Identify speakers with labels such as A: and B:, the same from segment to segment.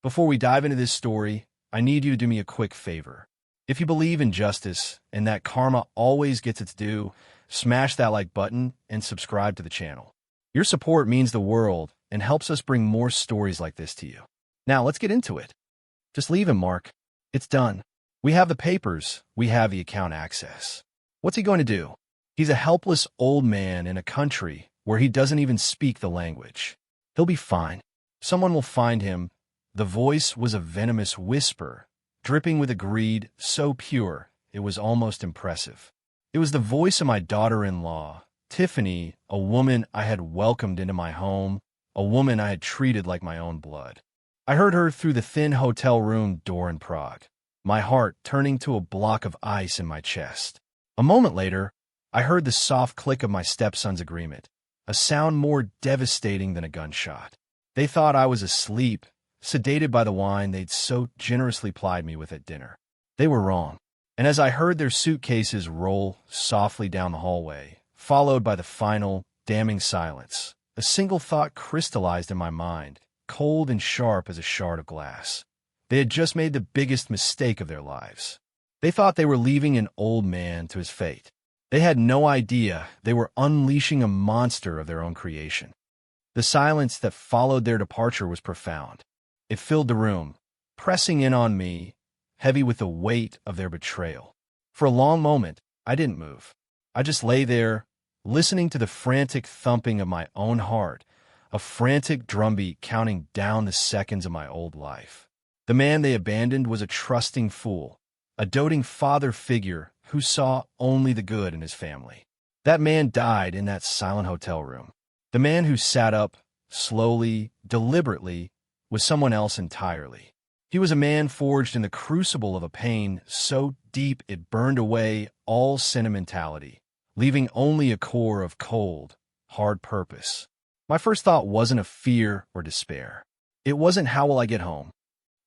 A: Before we dive into this story, I need you to do me a quick favor. If you believe in justice and that karma always gets its due, smash that like button and subscribe to the channel. Your support means the world and helps us bring more stories like this to you. Now, let's get into it. Just leave him, Mark. It's done. We have the papers. We have the account access. What's he going to do? He's a helpless old man in a country where he doesn't even speak the language. He'll be fine. Someone will find him. The voice was a venomous whisper, dripping with a greed so pure it was almost impressive. It was the voice of my daughter-in-law, Tiffany, a woman I had welcomed into my home, a woman I had treated like my own blood. I heard her through the thin hotel room door in Prague, my heart turning to a block of ice in my chest. A moment later, I heard the soft click of my stepson's agreement, a sound more devastating than a gunshot. They thought I was asleep, sedated by the wine they'd so generously plied me with at dinner. They were wrong. And as I heard their suitcases roll softly down the hallway, followed by the final, damning silence, a single thought crystallized in my mind, cold and sharp as a shard of glass. They had just made the biggest mistake of their lives. They thought they were leaving an old man to his fate. They had no idea they were unleashing a monster of their own creation. The silence that followed their departure was profound. It filled the room, pressing in on me, heavy with the weight of their betrayal. For a long moment, I didn't move. I just lay there, listening to the frantic thumping of my own heart, a frantic drumbeat counting down the seconds of my old life. The man they abandoned was a trusting fool, a doting father figure who saw only the good in his family. That man died in that silent hotel room. The man who sat up, slowly, deliberately, was someone else entirely. He was a man forged in the crucible of a pain so deep it burned away all sentimentality, leaving only a core of cold, hard purpose. My first thought wasn't of fear or despair. It wasn't how will I get home.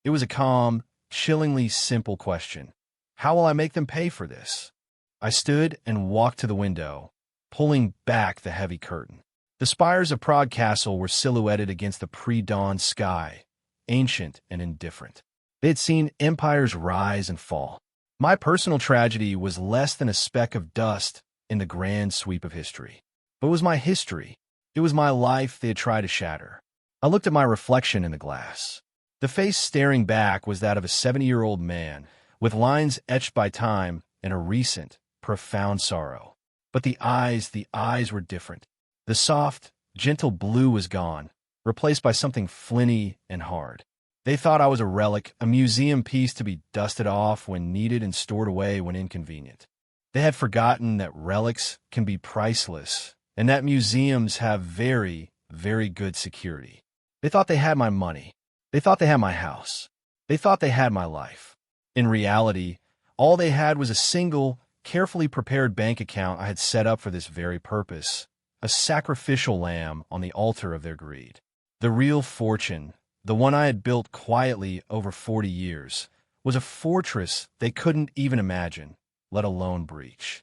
A: It was a calm, chillingly simple question. How will I make them pay for this? I stood and walked to the window, pulling back the heavy curtain. The spires of Prague Castle were silhouetted against the pre-dawn sky, ancient and indifferent. They had seen empires rise and fall. My personal tragedy was less than a speck of dust in the grand sweep of history. But it was my history. It was my life they had tried to shatter. I looked at my reflection in the glass. The face staring back was that of a 70-year-old man, with lines etched by time and a recent, profound sorrow. But the eyes were different. The soft, gentle blue was gone, replaced by something flinty and hard. They thought I was a relic, a museum piece to be dusted off when needed and stored away when inconvenient. They had forgotten that relics can be priceless and that museums have very, very good security. They thought they had my money. They thought they had my house. They thought they had my life. In reality, all they had was a single, carefully prepared bank account I had set up for this very purpose, a sacrificial lamb on the altar of their greed. The real fortune, the one I had built quietly over 40 years, was a fortress they couldn't even imagine, let alone breach.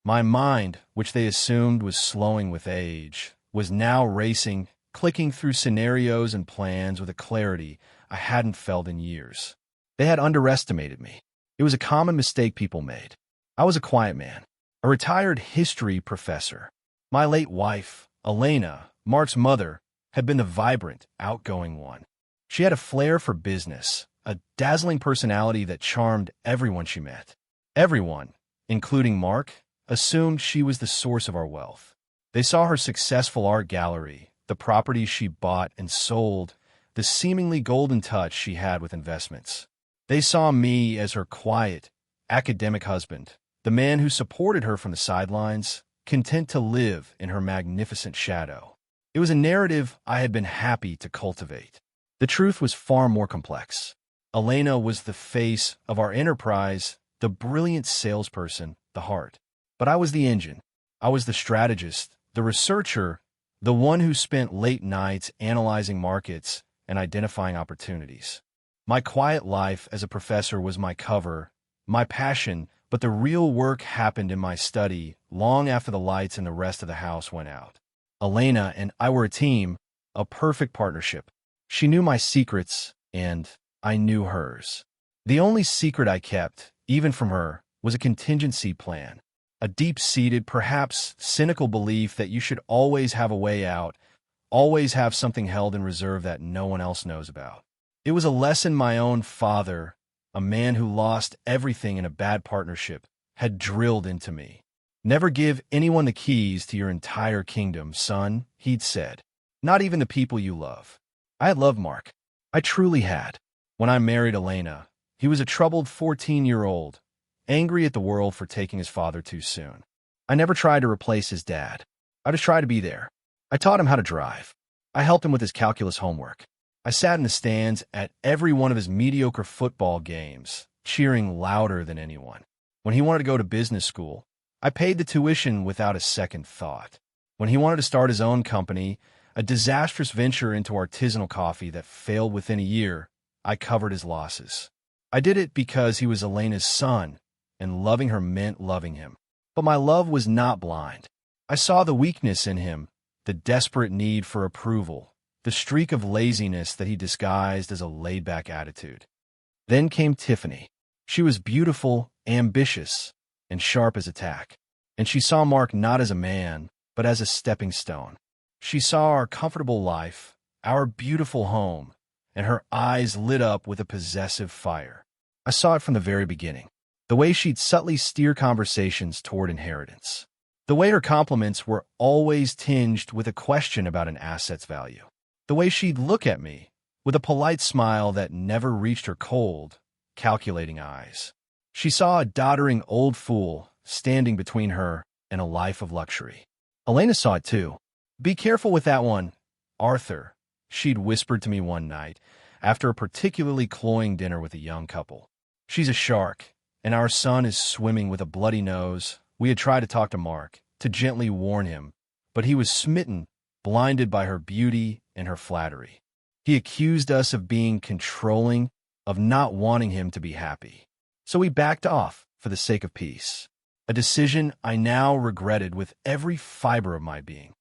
A: My mind, which they assumed was slowing with age, was now racing, clicking through scenarios and plans with a clarity I hadn't felt in years. They had underestimated me. It was a common mistake people made. I was a quiet man, a retired history professor. My late wife, Elena, Mark's mother, had been the vibrant, outgoing one. She had a flair for business, a dazzling personality that charmed everyone she met. Everyone, including Mark, assumed she was the source of our wealth. They saw her successful art gallery, the properties she bought and sold, the seemingly golden touch she had with investments. They saw me as her quiet, academic husband, the man who supported her from the sidelines, content to live in her magnificent shadow. It was a narrative I had been happy to cultivate. The truth was far more complex. Elena was the face of our enterprise, the brilliant salesperson, the heart. But I was the engine. I was the strategist, the researcher, the one who spent late nights analyzing markets and identifying opportunities. My quiet life as a professor was my cover, my passion, but the real work happened in my study long after the lights in the rest of the house went out. Elena and I were a team, a perfect partnership. She knew my secrets, and I knew hers. The only secret I kept, even from her, was a contingency plan, a deep-seated, perhaps cynical belief that you should always have a way out, always have something held in reserve that no one else knows about. It was a lesson my own father, a man who lost everything in a bad partnership, had drilled into me. Never give anyone the keys to your entire kingdom, son, he'd said. Not even the people you love. I had loved Mark. I truly had. When I married Elena, he was a troubled 14-year-old, angry at the world for taking his father too soon. I never tried to replace his dad. I just tried to be there. I taught him how to drive. I helped him with his calculus homework. I sat in the stands at every one of his mediocre football games, cheering louder than anyone. When he wanted to go to business school, I paid the tuition without a second thought. When he wanted to start his own company, a disastrous venture into artisanal coffee that failed within a year, I covered his losses. I did it because he was Elena's son, and loving her meant loving him. But my love was not blind. I saw the weakness in him, the desperate need for approval, the streak of laziness that he disguised as a laid-back attitude. Then came Tiffany. She was beautiful, ambitious, and sharp as a tack. And she saw Mark not as a man, but as a stepping stone. She saw our comfortable life, our beautiful home, and her eyes lit up with a possessive fire. I saw it from the very beginning. The way she'd subtly steer conversations toward inheritance. The way her compliments were always tinged with a question about an asset's value. The way she'd look at me with a polite smile that never reached her cold, calculating eyes. She saw a doddering old fool standing between her and a life of luxury. Elena saw it too. "Be careful with that one, Arthur," she'd whispered to me one night after a particularly cloying dinner with a young couple. "She's a shark, and our son is swimming with a bloody nose." We had tried to talk to Mark, to gently warn him, but he was smitten, blinded by her beauty and her flattery. He accused us of being controlling, of not wanting him to be happy. So we backed off for the sake of peace, a decision I now regretted with every fiber of my being.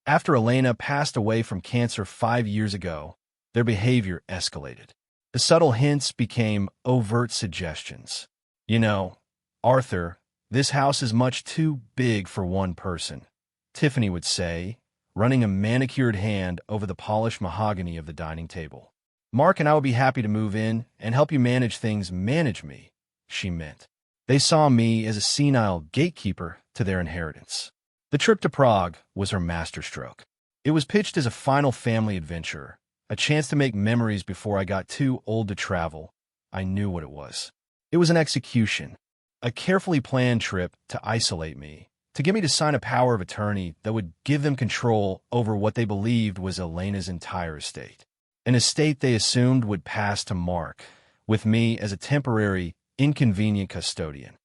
A: After Elena passed away from cancer 5 years ago, their behavior escalated. The subtle hints became overt suggestions. "You know, Arthur, this house is much too big for one person," Tiffany would say, running a manicured hand over the polished mahogany of the dining table. "Mark and I would be happy to move in and help you manage things. Manage me," she meant. They saw me as a senile gatekeeper to their inheritance. The trip to Prague was her masterstroke. It was pitched as a final family adventure, a chance to make memories before I got too old to travel. I knew what it was. It was an execution, a carefully planned trip to isolate me, to get me to sign a power of attorney that would give them control over what they believed was Elena's entire estate. An estate they assumed would pass to Mark, with me as a temporary, inconvenient custodian.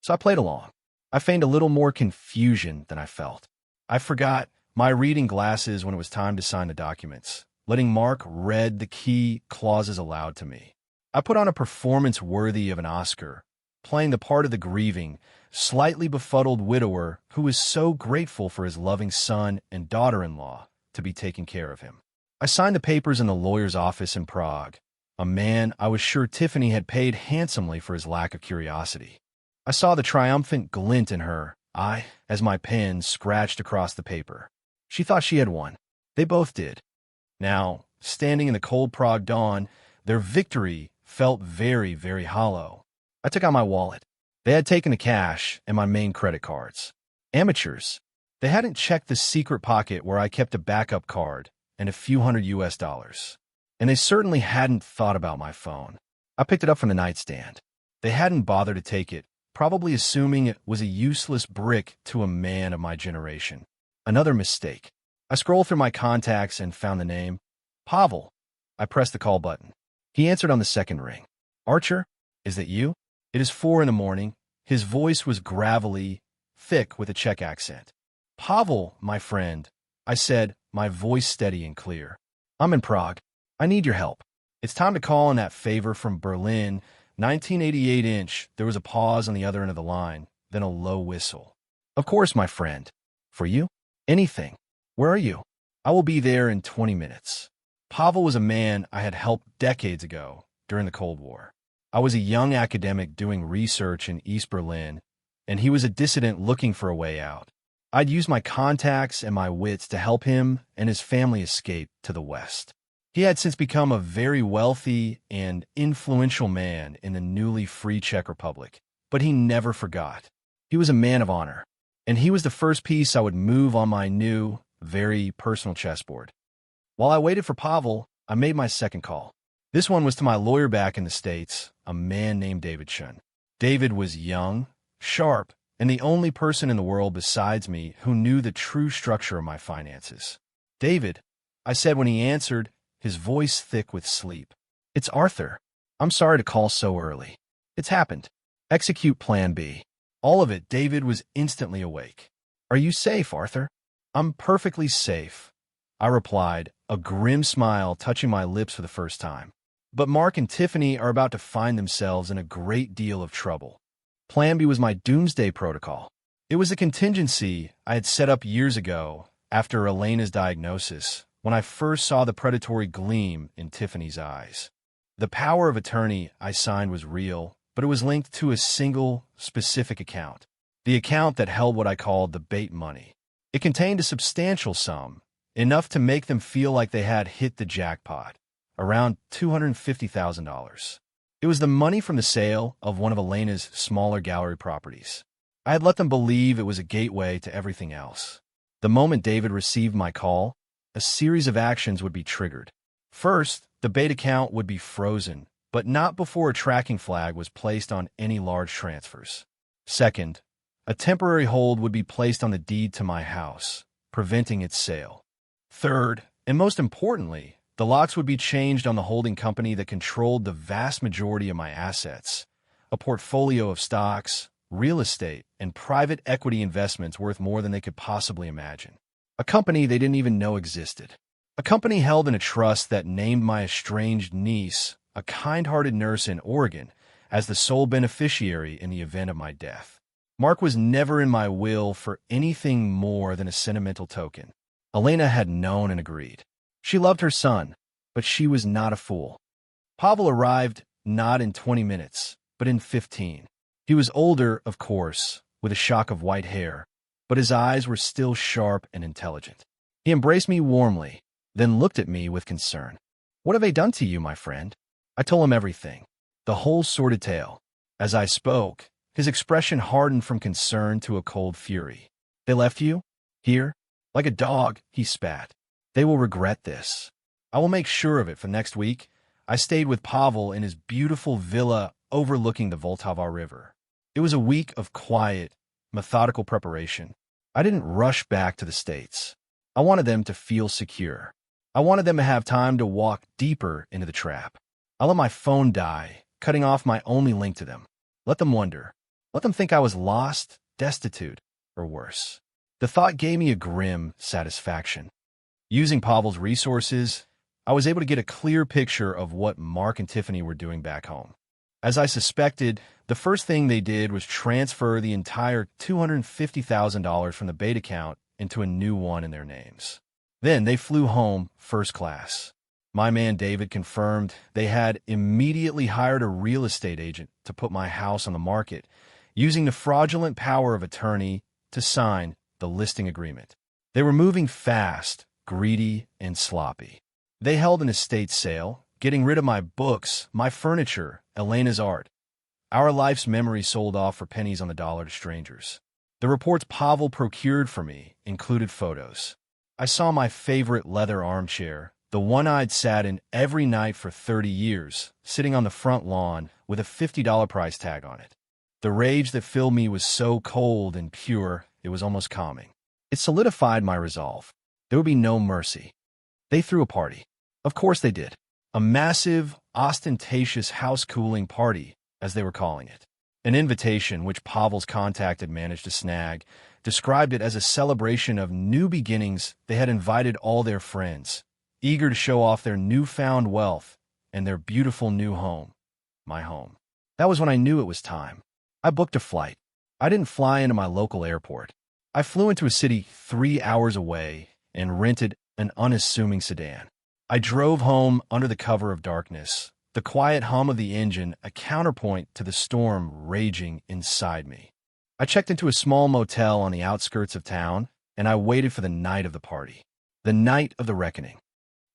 A: So I played along. I feigned a little more confusion than I felt. I forgot my reading glasses when it was time to sign the documents, letting Mark read the key clauses aloud to me. I put on a performance worthy of an Oscar, playing the part of the grieving, slightly befuddled widower who was so grateful for his loving son and daughter-in-law to be taking care of him. I signed the papers in the lawyer's office in Prague, a man I was sure Tiffany had paid handsomely for his lack of curiosity. I saw the triumphant glint in her eye as my pen scratched across the paper. She thought she had won. They both did. Now, standing in the cold Prague dawn, their victory felt very, very hollow. I took out my wallet. They had taken the cash and my main credit cards. Amateurs. They hadn't checked the secret pocket where I kept a backup card and a few hundred US dollars. And they certainly hadn't thought about my phone. I picked it up from the nightstand. They hadn't bothered to take it, probably assuming it was a useless brick to a man of my generation. Another mistake. I scrolled through my contacts and found the name. Pavel. I pressed the call button. He answered on the second ring. "Archer, is that you?" It is 4 a.m. His voice was gravelly, thick with a Czech accent. "Pavel, my friend," I said, my voice steady and clear. "I'm in Prague. I need your help. It's time to call in that favor from Berlin, 1988". There was a pause on the other end of the line, then a low whistle. "Of course, my friend. For you? Anything. Where are you?" "I will be there in 20 minutes. Pavel was a man I had helped decades ago during the Cold War. I was a young academic doing research in East Berlin, and he was a dissident looking for a way out. I'd used my contacts and my wits to help him and his family escape to the West. He had since become a very wealthy and influential man in the newly free Czech Republic, but he never forgot. He was a man of honor, and he was the first piece I would move on my new, very personal chessboard. While I waited for Pavel, I made my second call. This one was to my lawyer back in the States, a man named David Shun. David was young, sharp, and the only person in the world besides me who knew the true structure of my finances. "David," I said when he answered, his voice thick with sleep. "It's Arthur. I'm sorry to call so early. It's happened. Execute Plan B." All of it, David was instantly awake. "Are you safe, Arthur?" "I'm perfectly safe," I replied, a grim smile touching my lips for the first time. "But Mark and Tiffany are about to find themselves in a great deal of trouble." Plan B was my doomsday protocol. It was a contingency I had set up years ago after Elena's diagnosis, when I first saw the predatory gleam in Tiffany's eyes. The power of attorney I signed was real, but it was linked to a single, specific account. The account that held what I called the bait money. It contained a substantial sum, enough to make them feel like they had hit the jackpot, around $250,000. It was the money from the sale of one of Elena's smaller gallery properties. I had let them believe it was a gateway to everything else. The moment David received my call, a series of actions would be triggered. First, the bait account would be frozen, but not before a tracking flag was placed on any large transfers. Second, a temporary hold would be placed on the deed to my house, preventing its sale. Third, and most importantly, the locks would be changed on the holding company that controlled the vast majority of my assets, a portfolio of stocks, real estate, and private equity investments worth more than they could possibly imagine. A company they didn't even know existed. A company held in a trust that named my estranged niece, a kind-hearted nurse in Oregon, as the sole beneficiary in the event of my death. Mark was never in my will for anything more than a sentimental token. Elena had known and agreed. She loved her son, but she was not a fool. Pavel arrived not in 20 minutes, but in 15. He was older, of course, with a shock of white hair, but his eyes were still sharp and intelligent. He embraced me warmly, then looked at me with concern. "What have they done to you, my friend?" I told him everything, the whole sordid tale. As I spoke, his expression hardened from concern to a cold fury. "They left you? Here? Like a dog," he spat. "They will regret this. I will make sure of it for next week." I stayed with Pavel in his beautiful villa overlooking the Vltava River. It was a week of quiet, methodical preparation. I didn't rush back to the States. I wanted them to feel secure. I wanted them to have time to walk deeper into the trap. I let my phone die, cutting off my only link to them. Let them wonder. Let them think I was lost, destitute, or worse. The thought gave me a grim satisfaction. Using Pavel's resources, I was able to get a clear picture of what Mark and Tiffany were doing back home. As I suspected, the first thing they did was transfer the entire $250,000 from the bait account into a new one in their names. Then they flew home first class. My man David confirmed they had immediately hired a real estate agent to put my house on the market, using the fraudulent power of attorney to sign the listing agreement. They were moving fast, greedy, and sloppy. They held an estate sale, getting rid of my books, my furniture, Elena's art. Our life's memories sold off for pennies on the dollar to strangers. The reports Pavel procured for me included photos. I saw my favorite leather armchair, the one I'd sat in every night for 30 years, sitting on the front lawn with a $50 price tag on it. The rage that filled me was so cold and pure, it was almost calming. It solidified my resolve. There would be no mercy. They threw a party. Of course they did. A massive, ostentatious house-cooling party, as they were calling it. An invitation which Pavel's contact had managed to snag described it as a celebration of new beginnings. They had invited all their friends, eager to show off their newfound wealth and their beautiful new home, my home. That was when I knew it was time. I booked a flight. I didn't fly into my local airport. I flew into a city 3 hours away and rented an unassuming sedan. I drove home under the cover of darkness, the quiet hum of the engine a counterpoint to the storm raging inside me. I checked into a small motel on the outskirts of town, and I waited for the night of the party, the night of the reckoning.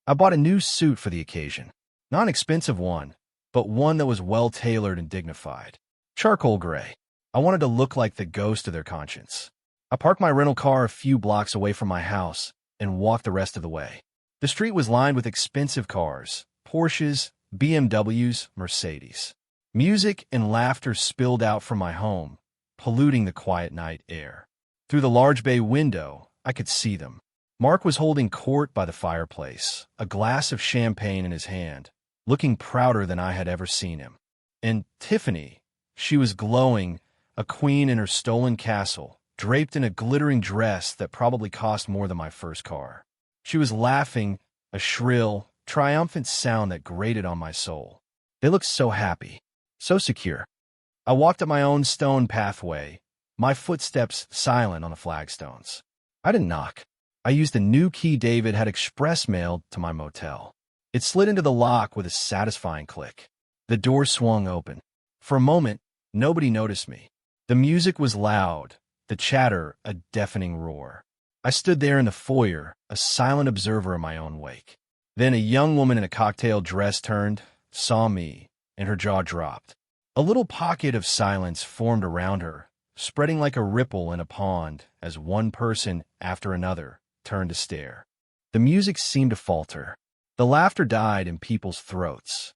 A: I bought a new suit for the occasion, not an expensive one, but one that was well-tailored and dignified. Charcoal gray. I wanted to look like the ghost of their conscience. I parked my rental car a few blocks away from my house and walked the rest of the way. The street was lined with expensive cars, Porsches, BMWs, Mercedes. Music and laughter spilled out from my home, polluting the quiet night air. Through the large bay window, I could see them. Mark was holding court by the fireplace, a glass of champagne in his hand, looking prouder than I had ever seen him. And Tiffany, she was glowing, a queen in her stolen castle, draped in a glittering dress that probably cost more than my first car. She was laughing, a shrill, triumphant sound that grated on my soul. They looked so happy, so secure. I walked up my own stone pathway, my footsteps silent on the flagstones. I didn't knock. I used the new key David had express mailed to my motel. It slid into the lock with a satisfying click. The door swung open. For a moment, nobody noticed me. The music was loud, the chatter a deafening roar. I stood there in the foyer, a silent observer of my own wake. Then a young woman in a cocktail dress turned, saw me, and her jaw dropped. A little pocket of silence formed around her, spreading like a ripple in a pond as one person after another turned to stare. The music seemed to falter. The laughter died in people's throats.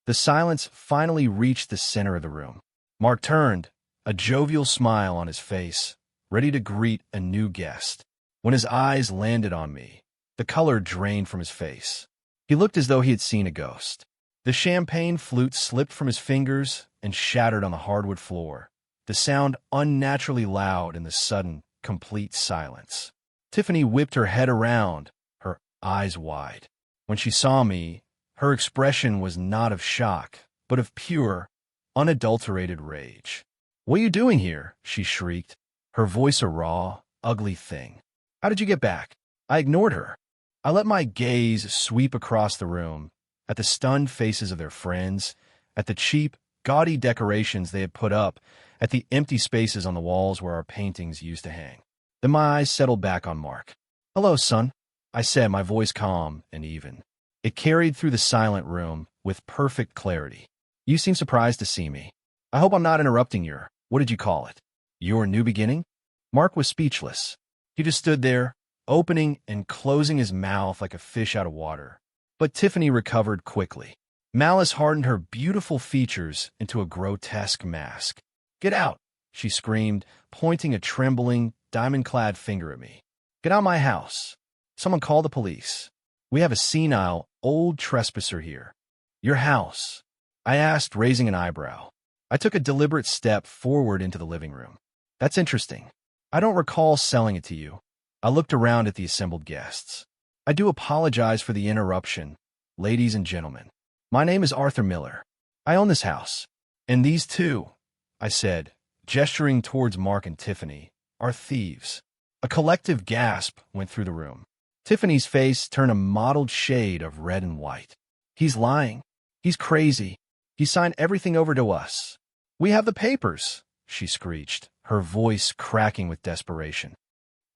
A: The silence finally reached the center of the room. Mark turned, a jovial smile on his face, ready to greet a new guest. When his eyes landed on me, the color drained from his face. He looked as though he had seen a ghost. The champagne flute slipped from his fingers and shattered on the hardwood floor, the sound unnaturally loud in the sudden, complete silence. Tiffany whipped her head around, her eyes wide. When she saw me, her expression was not of shock, but of pure, unadulterated rage. "What are you doing here?" she shrieked, her voice a raw, ugly thing. "How did you get back?" I ignored her. I let my gaze sweep across the room, at the stunned faces of their friends, at the cheap, gaudy decorations they had put up, at the empty spaces on the walls where our paintings used to hang. Then my eyes settled back on Mark. "Hello, son," I said, my voice calm and even. It carried through the silent room with perfect clarity. "You seem surprised to see me. I hope I'm not interrupting your, what did you call it? Your new beginning?" Mark was speechless. He just stood there, opening and closing his mouth like a fish out of water. But Tiffany recovered quickly. Malice hardened her beautiful features into a grotesque mask. "Get out," she screamed, pointing a trembling, diamond-clad finger at me. "Get out of my house. Someone call the police. We have a senile, old trespasser here." "Your house?" I asked, raising an eyebrow. I took a deliberate step forward into the living room. "That's interesting. I don't recall selling it to you." I looked around at the assembled guests. "I do apologize for the interruption, ladies and gentlemen. My name is Arthur Miller. I own this house. And these two," I said, gesturing towards Mark and Tiffany, "are thieves." A collective gasp went through the room. Tiffany's face turned a mottled shade of red and white. "He's lying. He's crazy. He signed everything over to us. We have the papers," she screeched, her voice cracking with desperation.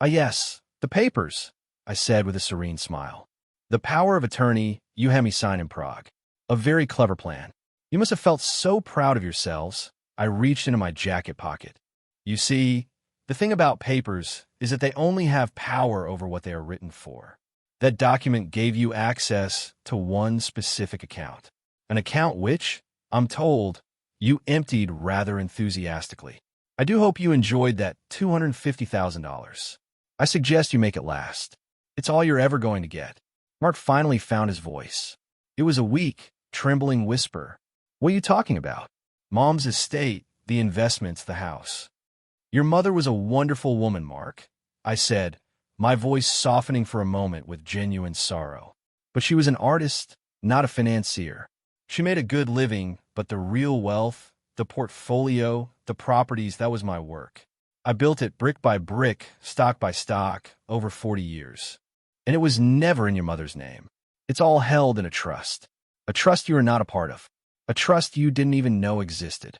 A: "Ah, yes, the papers," I said with a serene smile. "The power of attorney you had me sign in Prague. A very clever plan. You must have felt so proud of yourselves." I reached into my jacket pocket. "You see, the thing about papers is that they only have power over what they are written for. That document gave you access to one specific account. An account which, I'm told, you emptied rather enthusiastically. I do hope you enjoyed that $250,000. I suggest you make it last. It's all you're ever going to get." Mark finally found his voice. It was a weak, trembling whisper. "What are you talking about?" "Mom's estate, the investments, the house." "Your mother was a wonderful woman, Mark," I said, my voice softening for a moment with genuine sorrow. "But she was an artist, not a financier. She made a good living, but the real wealth, the portfolio, the properties, that was my work. I built it brick by brick, stock by stock, over 40 years. And it was never in your mother's name. It's all held in a trust you are not a part of, a trust you didn't even know existed.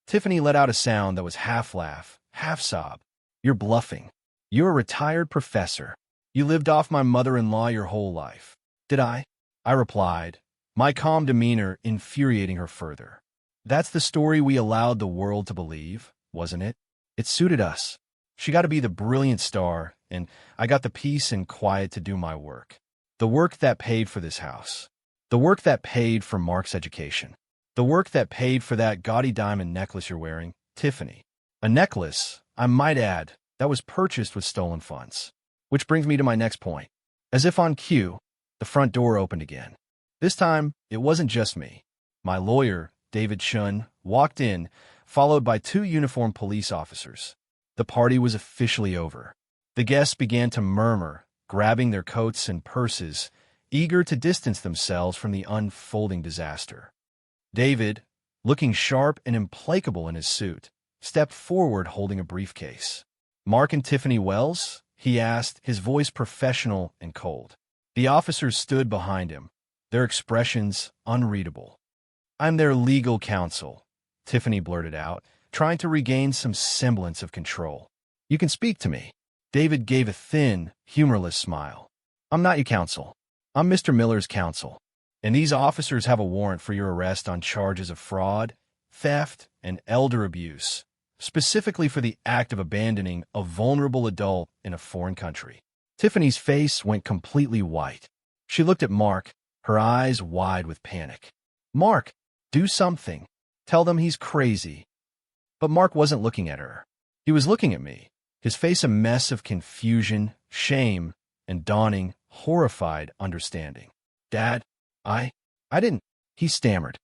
A: Tiffany let out a sound that was half laugh, half sob. You're bluffing. You're a retired professor. You lived off my mother-in-law your whole life. Did I? I replied, my calm demeanor infuriating her further. That's the story we allowed the world to believe, wasn't it? It suited us. She got to be the brilliant star, and I got the peace and quiet to do my work. The work that paid for this house. The work that paid for Mark's education. The work that paid for that gaudy diamond necklace you're wearing, Tiffany. A necklace, I might add, that was purchased with stolen funds. Which brings me to my next point. As if on cue, the front door opened again. This time, it wasn't just me. My lawyer, David Shun, walked in, followed by 2 uniformed police officers. The party was officially over. The guests began to murmur, grabbing their coats and purses, eager to distance themselves from the unfolding disaster. David, looking sharp and implacable in his suit, stepped forward holding a briefcase. Mark and Tiffany Wells? He asked, his voice professional and cold. The officers stood behind him, their expressions unreadable. I'm their legal counsel, Tiffany blurted out, trying to regain some semblance of control. You can speak to me. David gave a thin, humorless smile. I'm not your counsel. I'm Mr. Miller's counsel. And these officers have a warrant for your arrest on charges of fraud, theft, and elder abuse, specifically for the act of abandoning a vulnerable adult in a foreign country. Tiffany's face went completely white. She looked at Mark, her eyes wide with panic. Mark, do something. Tell them he's crazy. But Mark wasn't looking at her. He was looking at me, his face a mess of confusion, shame, and dawning, horrified understanding. Dad, I didn't, he stammered.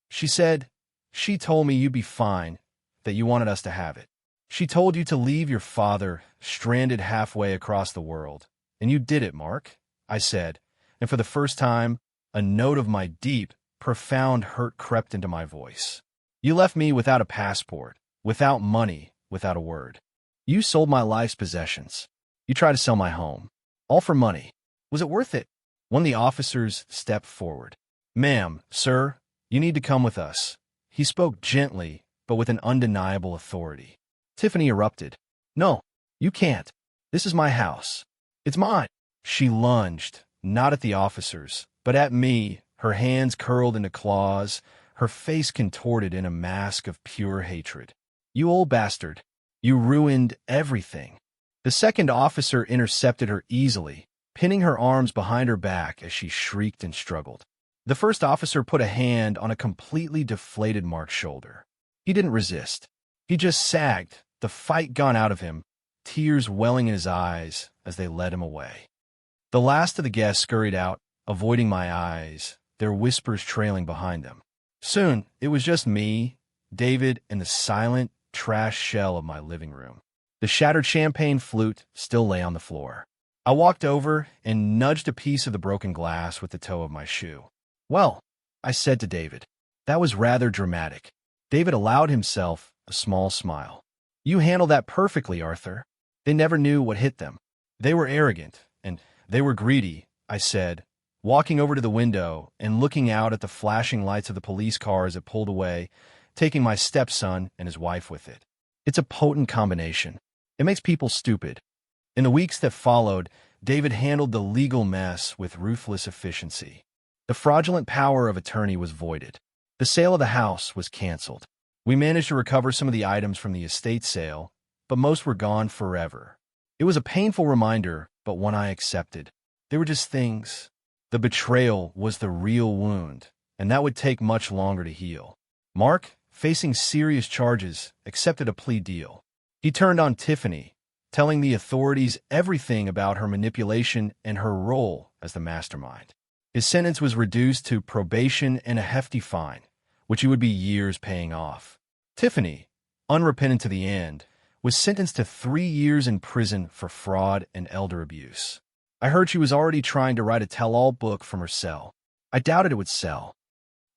A: She said, she told me you'd be fine, that you wanted us to have it. She told you to leave your father, stranded halfway across the world. And you did it, Mark, I said, and for the first time, a note of my deep, profound hurt crept into my voice. You left me without a passport, without money, without a word. You sold my life's possessions. You tried to sell my home. All for money. Was it worth it? One of the officers stepped forward. Ma'am, sir, you need to come with us. He spoke gently, but with an undeniable authority. Tiffany erupted. No, you can't. This is my house. It's mine. She lunged, not at the officers, but at me, her hands curled into claws, her face contorted in a mask of pure hatred. You old bastard. You ruined everything. The second officer intercepted her easily, pinning her arms behind her back as she shrieked and struggled. The first officer put a hand on a completely deflated Mark's shoulder. He didn't resist. He just sagged, the fight gone out of him, tears welling in his eyes as they led him away. The last of the guests scurried out, avoiding my eyes, their whispers trailing behind them. Soon, it was just me, David, and the silent, trash shell of my living room. The shattered champagne flute still lay on the floor. I walked over and nudged a piece of the broken glass with the toe of my shoe. Well, I said to David, that was rather dramatic. David allowed himself a small smile. You handled that perfectly, Arthur. They never knew what hit them. They were arrogant, and they were greedy, I said, walking over to the window and looking out at the flashing lights of the police car as it pulled away, taking my stepson and his wife with it. It's a potent combination. It makes people stupid. In the weeks that followed, David handled the legal mess with ruthless efficiency. The fraudulent power of attorney was voided. The sale of the house was canceled. We managed to recover some of the items from the estate sale, but most were gone forever. It was a painful reminder, but one I accepted. They were just things. The betrayal was the real wound, and that would take much longer to heal. Mark, facing serious charges, accepted a plea deal. He turned on Tiffany, telling the authorities everything about her manipulation and her role as the mastermind. His sentence was reduced to probation and a hefty fine, which he would be years paying off. Tiffany, unrepentant to the end, was sentenced to 3 years in prison for fraud and elder abuse. I heard she was already trying to write a tell-all book from her cell. I doubted it would sell.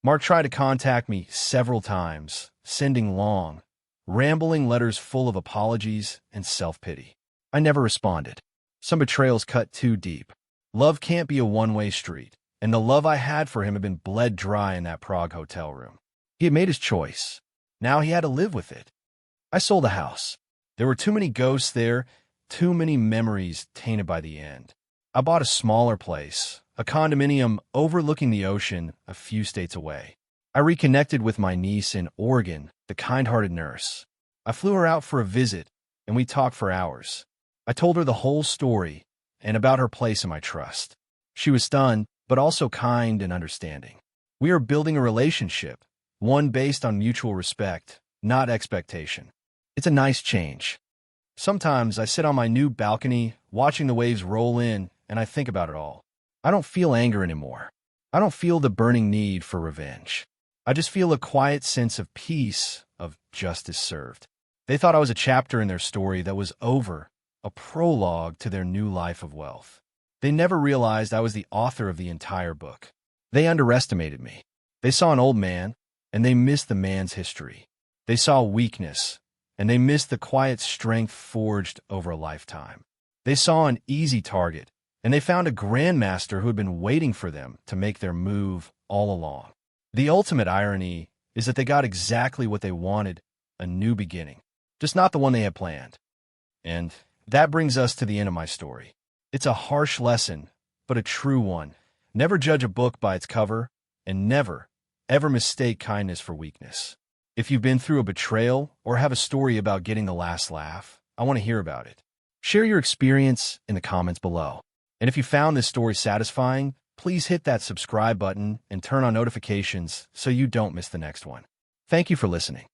A: Mark tried to contact me several times, sending long, rambling letters full of apologies and self-pity. I never responded. Some betrayals cut too deep. Love can't be a one-way street. and the love I had for him had been bled dry in that Prague hotel room. He had made his choice. Now he had to live with it. I sold the house. There were too many ghosts there, too many memories tainted by the end. I bought a smaller place, a condominium overlooking the ocean a few states away. I reconnected with my niece in Oregon, the kind-hearted nurse. I flew her out for a visit, and we talked for hours. I told her the whole story and about her place in my trust. She was stunned, but also kind and understanding. We are building a relationship, one based on mutual respect, not expectation. It's a nice change. Sometimes I sit on my new balcony, watching the waves roll in, and I think about it all. I don't feel anger anymore. I don't feel the burning need for revenge. I just feel a quiet sense of peace, of justice served. They thought I was a chapter in their story that was over, a prologue to their new life of wealth. They never realized I was the author of the entire book. They underestimated me. They saw an old man, and they missed the man's history. They saw weakness, and they missed the quiet strength forged over a lifetime. They saw an easy target, and they found a grandmaster who had been waiting for them to make their move all along. The ultimate irony is that they got exactly what they wanted, a new beginning, just not the one they had planned. And that brings us to the end of my story. It's a harsh lesson, but a true one. Never judge a book by its cover, and never, ever mistake kindness for weakness. If you've been through a betrayal or have a story about getting the last laugh, I want to hear about it. Share your experience in the comments below. And if you found this story satisfying, please hit that subscribe button and turn on notifications so you don't miss the next one. Thank you for listening.